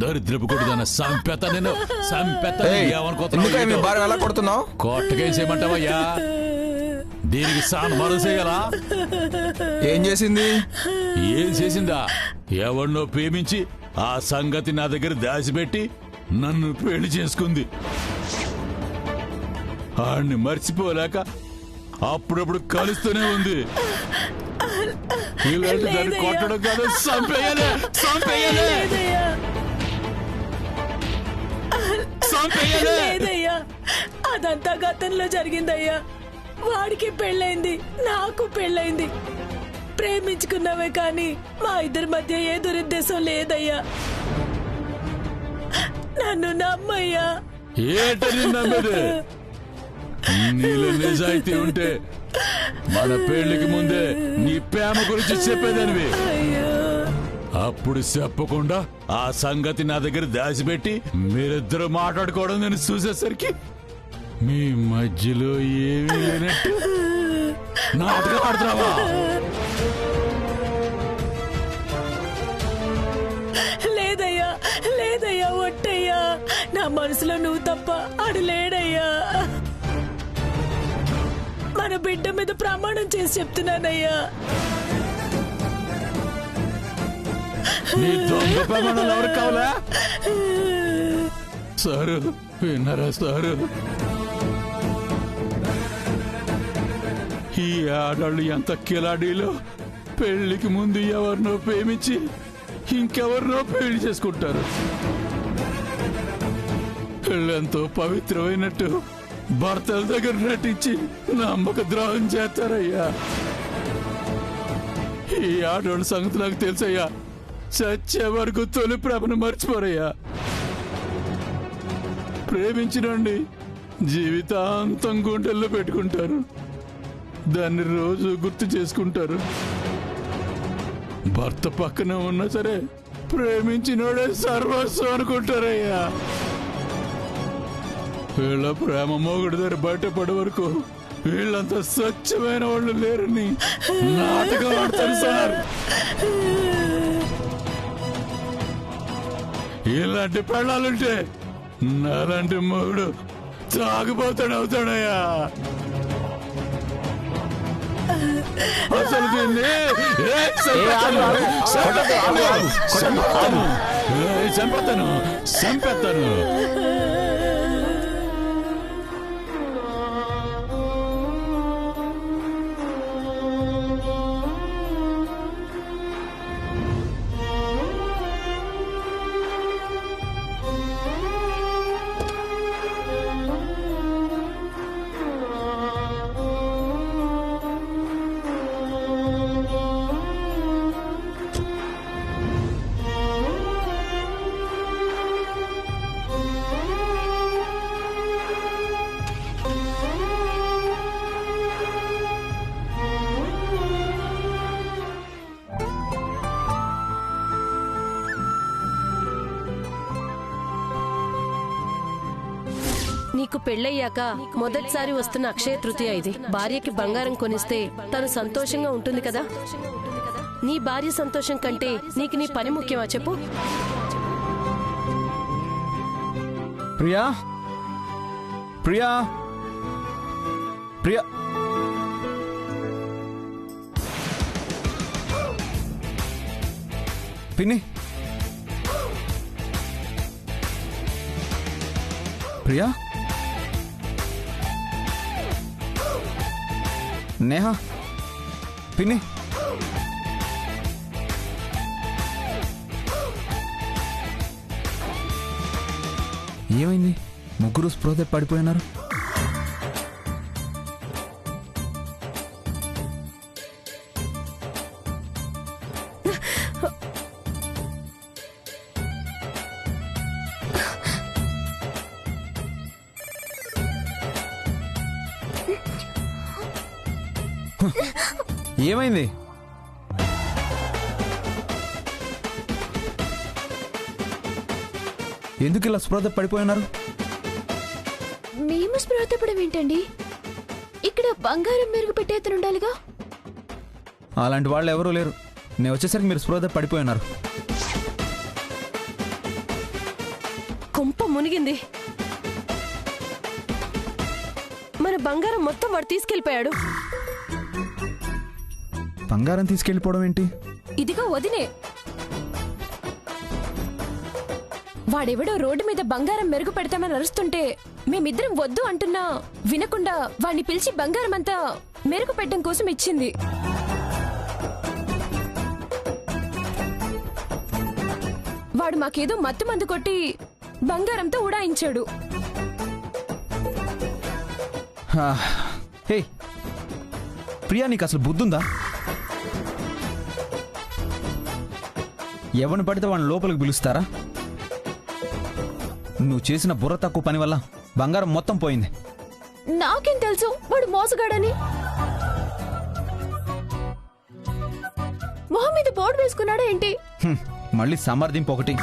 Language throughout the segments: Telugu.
దరిద్రపు కొడుదన్న సంపెత నేను సంపెత ఎలా కొడుతున్నావు? కొట్టకేసేయమంటావయ్యా? దీనికి సాన్మానం చేయాలా? ఏం చేసింది? ఏం చేసిందా? ఎవరినో ప్రేమించి ఆ సంగతి నా దగ్గర దాచిపెట్టి నన్ను పెళ్లి చేసుకుంది. ఆడిని మర్చిపోలేక అప్పుడప్పుడు కలుస్తూనే ఉంది. ఇలాంటి దాన్ని కొట్టడం కాదు, చంపేయాలి. అదంతా గతంలో జరిగిందయ్యా. వాడికి పెళ్ళైంది, నాకు పెళ్ళైంది. ప్రేమించుకున్నావే కానీ మా ఇద్దరి మధ్య ఏ దురుద్దేశం లేదయ్యా. నన్ను నమ్మయ్యా. ఏంటని నమ్మేది? నీలో నిజాయితీ ఉంటే మన పెళ్లికి ముందే నీ ప్రేమ గురించి చెప్పేదానివి. అప్పుడు చెప్పకుండా ఆ సంగతి నా దగ్గర దాచిపెట్టి మీరిద్దరు మాట్లాడుకోవడం నేను చూసేసరికి మీ మధ్యలో ఏమీ లేనట్టు నాటకం ఆడుతున్నావా? లేదయ్యా ఒట్టయ్యా. నా మనసులో నువ్వు తప్ప ఆడు లేడయ్యా. మన బిడ్డ మీద ప్రమాణం చేసి చెప్తున్నానయ్యా. నీ దొంగ ప్రమాణాలు ఎవరికి కావాలా? సారు విన్నారా సారు? ఈ ఆడాళ్ళు ఎంత కిలాడీలో పెళ్లికి ముందు ఎవరినో ప్రేమించి ఇంకెవరినో పెళ్లి చేసుకుంటారు. పెళ్ళెంతో పవిత్రమైనట్టు భర్తల దగ్గర నటించి నమ్మక ద్రోహం చేస్తారయ్యా. ఈ ఆడవాళ్ళ సంగతి నాకు తెలుసయ్యా. చచ్చే వరకు తొలి ప్రేమను మర్చిపోరయ్యా. ప్రేమించినండి జీవితాంతం గుండెల్లో పెట్టుకుంటారు. దాన్ని రోజు గుర్తు చేసుకుంటారు. భర్త పక్కన ఉన్నా సరే ప్రేమించినోడే సర్వస్వం అనుకుంటారయ్యా. వీళ్ళ ప్రేమ మోగుడు దగ్గర బయటపడే వరకు వీళ్ళంతా స్వచ్ఛమైన వాళ్ళు లేరని నాటకం ఆడతారు సార్. ఇలాంటి పెళ్ళాలుంటే నాలాంటి మొగుడు తాగిపోతాడు అవుతాడయ్యా. అసలు దీన్ని చంపేస్తాను. నీకు పెళ్ళయ్యాక మొదటిసారి వస్తున్న అక్షయ తృతీయ ఇది. భార్యకి బంగారం కొనిస్తే తను సంతోషంగా ఉంటుంది కదా. నీ భార్య సంతోషం కంటే నీకు నీ పని ముఖ్యమా చెప్పు? ప్రియా ప్రియా ప్రియా పిన్ని ప్రియా నేహా పిన్ని ఏమైంది? ముగ్గురు స్పృహ పడిపోయినారు. ఏమైంది? ఎందుకు ఇలా స్పృహ పడిపోయినారు? మేము స్పృహ పడడం ఏంటండి? ఇక్కడ బంగారం మెరుగు పెట్టేతను ఉండాలిగా. అలాంటి వాళ్ళు ఎవరూ లేరు. నేను వచ్చేసరికి మీరు స్పృహ పడిపోయినారు. కొంప మునిగింది. మన బంగారం మొత్తం వాడు తీసుకెళ్లిపోయాడు. బంగారం తీసుకెళ్ళిపోవడం ఏంటి? ఇదిగో వదినే, వాడెవడో రోడ్డు మీద బంగారం మెరుగు పెడతామని అరుస్తుంటే మేమిద్దరం వద్దు అంటున్నా వినకుండా వాడిని పిలిచి బంగారం అంతా మెరుగు పెట్టడం కోసం ఇచ్చింది. వాడు మాకేదో మత్తు మందు కొట్టి బంగారంతో ఉడాయించాడు. హే ప్రియా, నీకు అసలు బుద్ధుందా? ఎవరిని పడితే వాడిని లోపలికి పిలుస్తారా? నువ్వు చేసిన బుర్ర తక్కువ పని వల్ల బంగారం మొత్తం పోయింది. నాకేం తెలుసు వాడు మోసగాడని? మొహం మీద బోర్డు వేసుకున్నాడా ఏంటి? మళ్ళీ సమర్థింపు ఒకటి.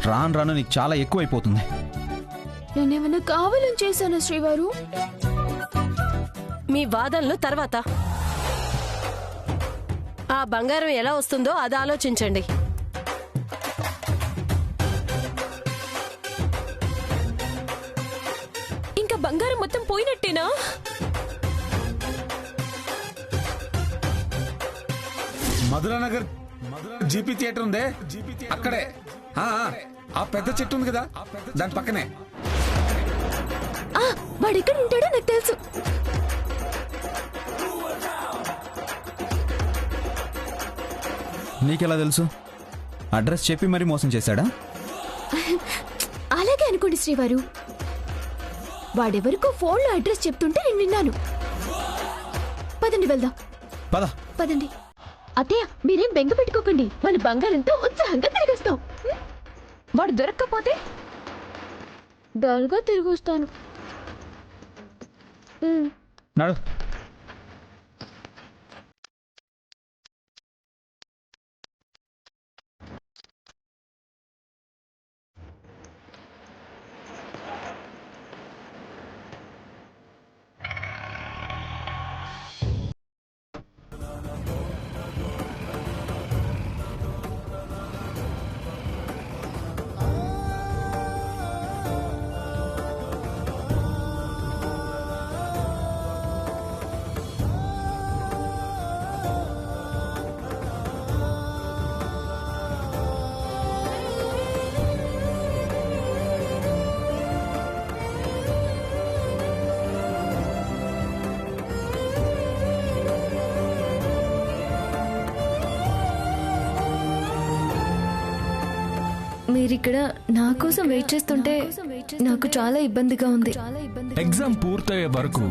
రాను రాను నీకు చాలా ఎక్కువైపోతుంది. నేనేమన్నా కావాలని చేశాను శ్రీవారు? మీ వాదనలు తర్వాత. ఆ బంగారం ఎలా వస్తుందో అది ఆలోచించండి. ఇంకా బంగారం మొత్తం పోయినట్టేనా? మధురానగర్ జీపీ థియేటర్ ఉందే, అక్కడే ఆ పెద్ద చెట్టు ఉంది కదా, దాని పక్కనే. వాడెక్కడ ఉంటాడో నాకు తెలుసు. నీకెలా తెలుసు? అడ్రస్ చెప్పి మరీ మోసం చేశాడా? అలాగే అనుకోండి శ్రీవారు. వాడెవరికో ఫోన్లో అడ్రస్ చెప్తుంటే నేను విన్నాను. పదండి వెళ్దాం. పద. పదండి. అత్తయ్య, మీరేం బెంగ పెట్టుకోకండి. మన బంగారంతో ఉత్సాహంగా తిరిగొస్తాం. వాడు దొరక్కపోతే డల్గా తిరిగొస్తాను. నడు. మీరిక్కడ నా కోసం వెయిట్ చేస్తుంటే నాకు చాలా ఇబ్బందిగా ఉంది. ఎగ్జామ్ పూర్తయ్యే వరకు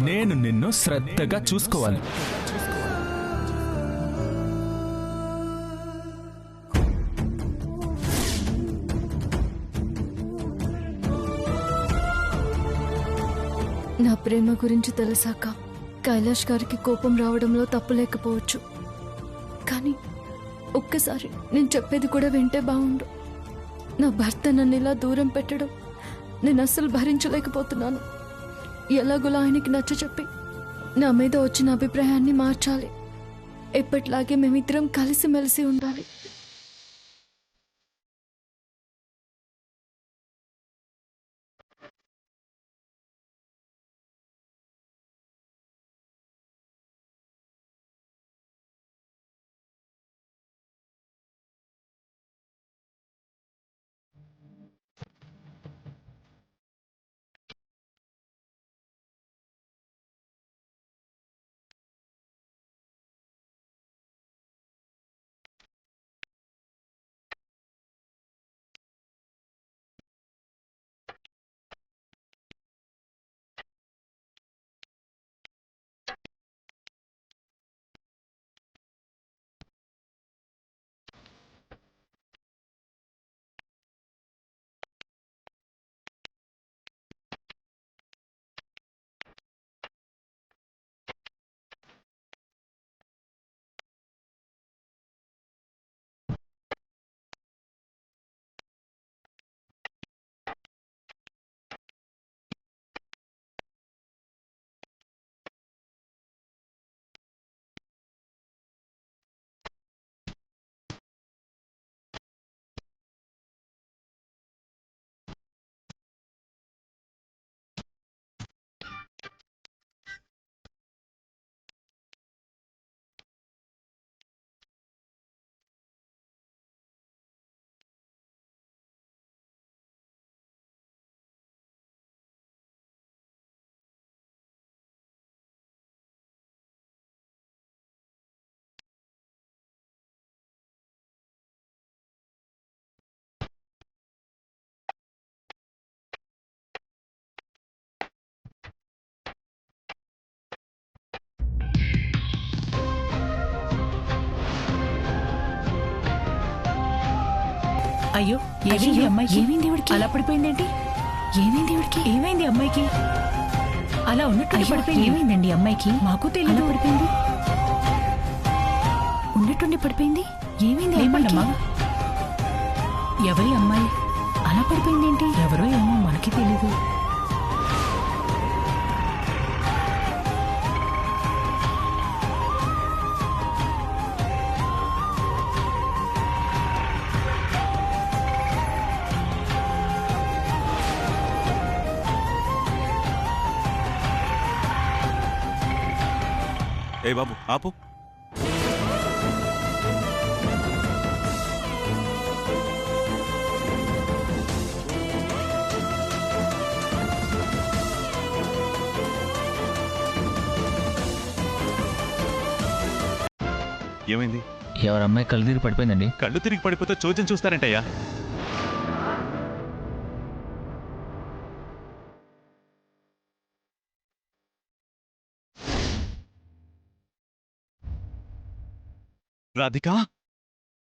నేను నిన్ను శ్రద్ధగా చూసుకోవాలి. నా ప్రేమ గురించి తెలిసాక కైలాష్ గారికి కోపం రావడంలో తప్పు లేకపోవచ్చు, కానీ ఒక్కసారి నేను చెప్పేది కూడా వింటే బాగుండు. నా భర్త నన్ను ఇలా దూరం పెట్టడం నేను అస్సలు భరించలేకపోతున్నాను. ఎలాగోలా ఆయనకి నచ్చ చెప్పి నా మీద వచ్చిన అభిప్రాయాన్ని మార్చాలి. ఎప్పటిలాగే మేమిద్దరం కలిసిమెలిసి ఉండాలి. అయ్యో ఏమైంది అమ్మాయికి? ఏమైంది ఇవిడికి? అలా పడిపోయిందేంటి? ఏమైంది ఇవిడికి? ఏమైంది అమ్మాయికి? అలా ఉన్నట్టు పడిపోయింది. ఏమైందండి అమ్మాయికి? మాకు తెలియదు. పడిపోయింది, ఉన్నట్టుండి పడిపోయింది. ఏమైంది అమ్మాయికి? ఎవరి అమ్మాయి అలా పడిపోయిందేంటి? ఎవరో ఏమో మనకి తెలీదు. ఏ బాబు ఆపు. ఏమైంది? ఎవరమ్మాయి కళ్ళు తిరిగి పడిపోయిందండి. కళ్ళు తిరిగి పడిపోతే చోద్యం చూస్తారంటయ్యా. రాధిక,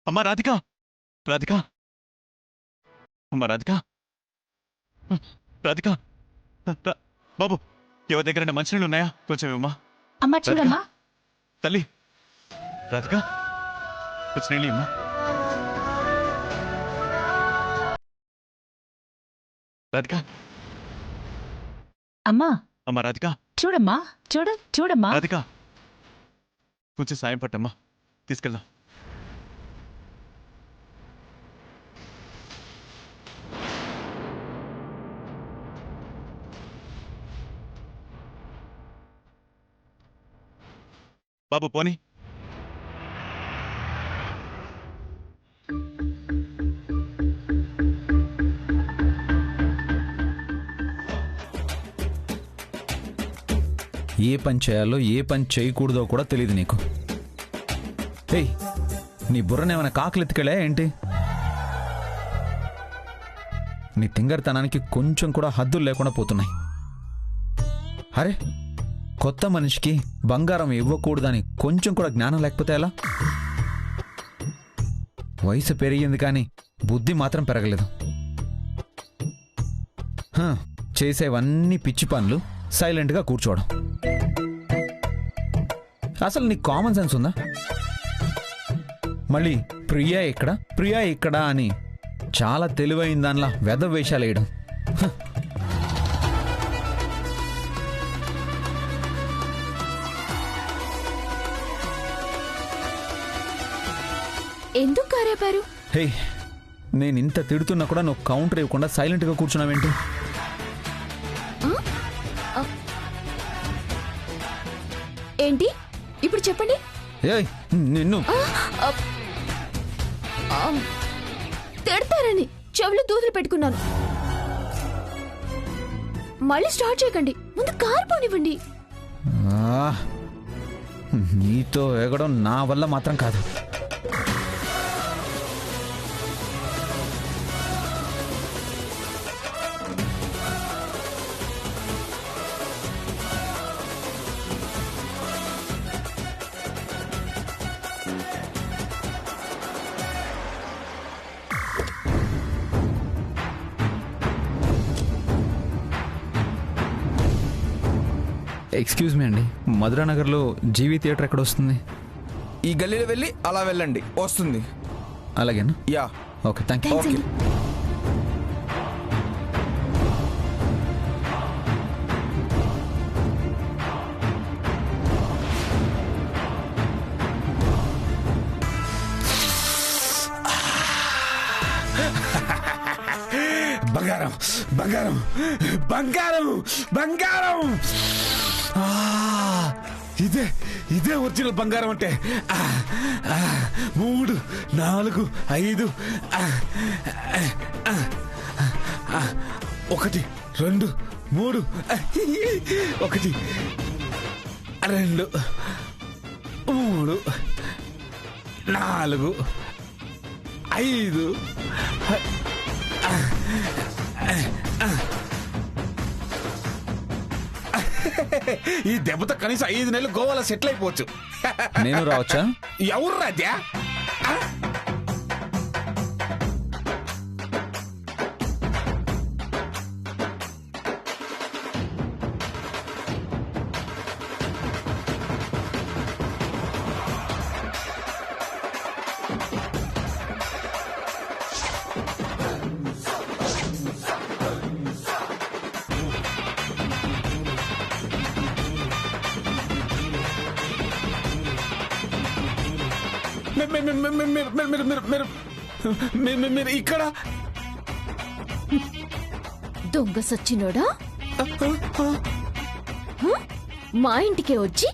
అమ్మా రాధిక, రాధిక, అమ్మా రాధిక, రాధిక, బాబు ఎవరి దగ్గర మంచినీళ్ళు ఉన్నాయా? కొంచెం ఇవ్వమ్మా. అమ్మా చూడమ్మా. తల్లి రాధిక, కొంచెం నీళ్ళు ఇమ్మా. రాధిక, అమ్మా అమ్మా రాధిక, చూడమ్మా. చూడమ్మా. రాధిక కొంచెం సాయం పట్టమ్మా, తీసుకెళ్దాం. బాబు పోనీ. ఏ పని చేయాలో ఏ పని చేయకూడదో కూడా తెలియదు నీకు. ఏయ్, నీ బుర్రనేమైనా కాకులెత్తుకెళ్ళా ఏంటి? నీ తింగరతనానికి కొంచెం కూడా హద్దులు లేకుండా పోతున్నాయి. అరే, కొత్త మనిషికి బంగారం ఇవ్వకూడదని కొంచెం కూడా జ్ఞానం లేకపోతే ఎలా? వయసు పెరిగింది కానీ బుద్ధి మాత్రం పెరగలేదు. చేసేవన్నీ పిచ్చి పనులు, సైలెంట్గా కూర్చోవడం. అసలు నీకు కామన్ సెన్స్ ఉందా? మళ్ళీ ప్రియా ఇక్కడ అని చాలా తెలివైన దానిలా వెధ వేషాలు వేయడం. ఎందుకు కారేపారు? హే, నేను ఇంత తిడుతున్నా కూడా నువ్వు కౌంటర్ ఇవ్వకుండా సైలెంట్గా కూర్చున్నావేంటి? ఏంటి ఇప్పుడు చెప్పండి. ఏయ్, నిన్ను తిడతారని చెవులు దూదులు పెట్టుకున్నాను. మళ్ళీ స్టార్ట్ చేయకండి, ముందు కారు పోనివ్వండి. నీతో ఎగడం నా వల్ల మాత్రం కాదు. ఎక్స్క్యూజ్ మీ అండి, మధురానగర్లో జీవీ థియేటర్ ఎక్కడ వస్తుంది? ఈ గల్లీలో వెళ్ళి అలా వెళ్ళండి, వస్తుంది. అలాగేనా? Yeah, okay, thank you. Okay. బంగారం బంగారం బంగారం బంగారం. ఇదే ఒరిజినల్ బంగారం అంటే. 3 4 5 1 2 3 1 2 3 4 5. ఈ దెబ్బతో కనీసం 5 నెలలు గోవాలో సెటిల్ అయిపోవచ్చు. నేను రావచ్చా? ఎవరు రాజా? మీరు ఇక్కడ దొంగ సచ్చినోడా మా ఇంటికే వచ్చి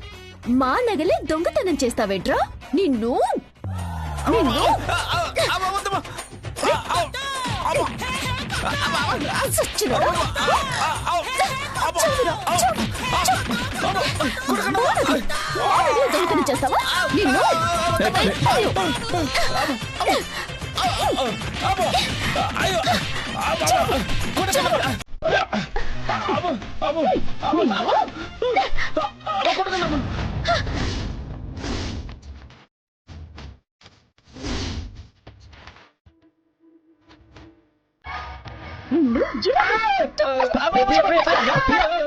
మా నగలే దొంగతనం చేస్తావేట్రా నిన్ను సచ్చినోడా దొంగతనం చేస్తావా నిన్ను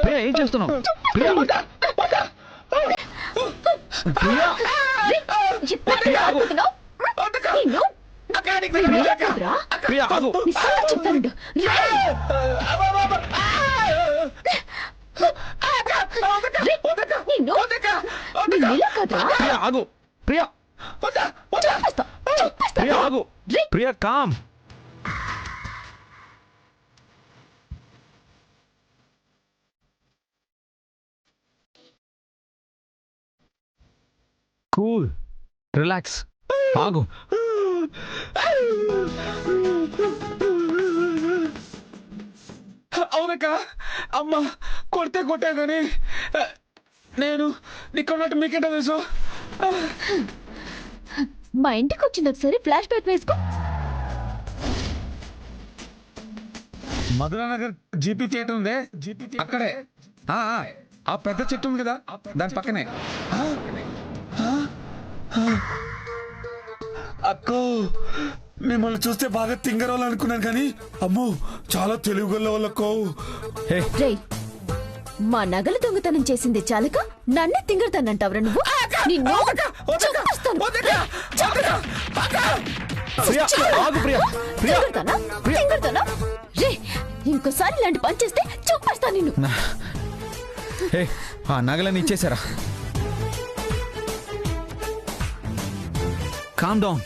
ప్రియా ఏం చేస్తున్నావు? ప్రియా ప్రియా ఆగు. చెప్తాను ప్రియా ఆగు. ప్రియా ప్రియా ఆగు. ప్రియా కామ్. కూల్, రిలాక్స్, ఆగు. అవునక్క అమ్మ కొట్టే కానీ నేను నీకున్నట్టు మీకేటో తెలుసు. మా ఇంటికి వచ్చింది ఒకసారి ఫ్లాష్ బ్యాక్ వేసుకో. మధురానగర్ జీపీ థియేటర్ ఉందే అక్కడే ఆ పెద్ద చెట్టు ఉంది కదా దాని పక్కనే. అక్కో మిమ్మల్ని చూస్తే బాగా తింగరోళ్ళు అనుకున్నాను కానీ అమ్మో చాలా తెలుగులో వాళ్ళకో. రేయ్ మా నగలు దొంగతనం చేసింది చాలక నన్నే తింగరతానంటావురా నువ్వు? నిన్ను చంపేస్తాను. తింగరతానా? రే ఇంకోసారి ఇలాంటి పని చేస్తే చంపేస్తాను నిన్ను. ఆ నగలని ఇచ్చేసారా? Calm down.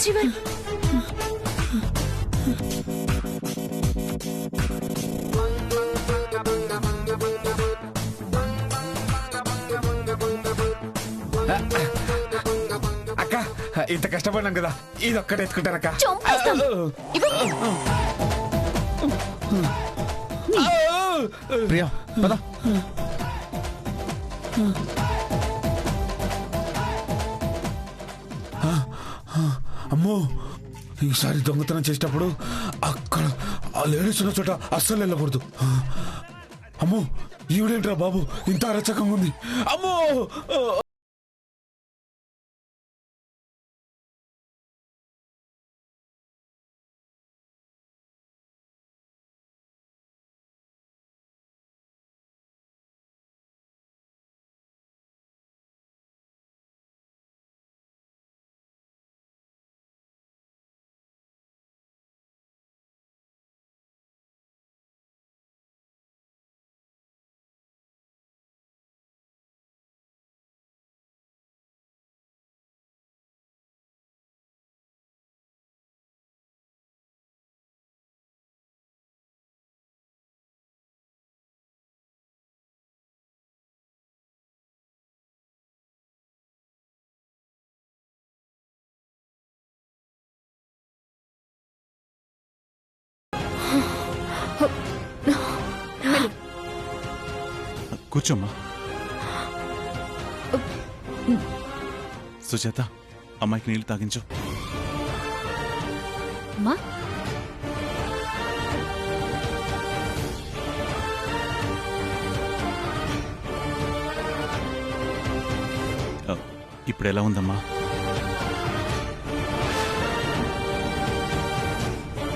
శ్రీవర్ అక్క ఇంత కష్టపడినాం కదా ఇది ఒక్కటే ఎత్తుకుంటానక్క. చంపేస్తాను. ప్రియా పద. అమ్మో ఈసారి దొంగతనం చేసేటప్పుడు అక్కడ ఆ లేడీస్ ఉన్న చోట అస్సలు వెళ్ళకూడదు. అమ్మో ఈవిడేంట్రా బాబు ఇంత అరచకంగా ఉంది. అమ్మో కూర్చోమ్మా. సుజాత అమ్మాయికి నీళ్లు తాగించు. అమ్మా ఇప్పుడు ఎలా ఉందమ్మా?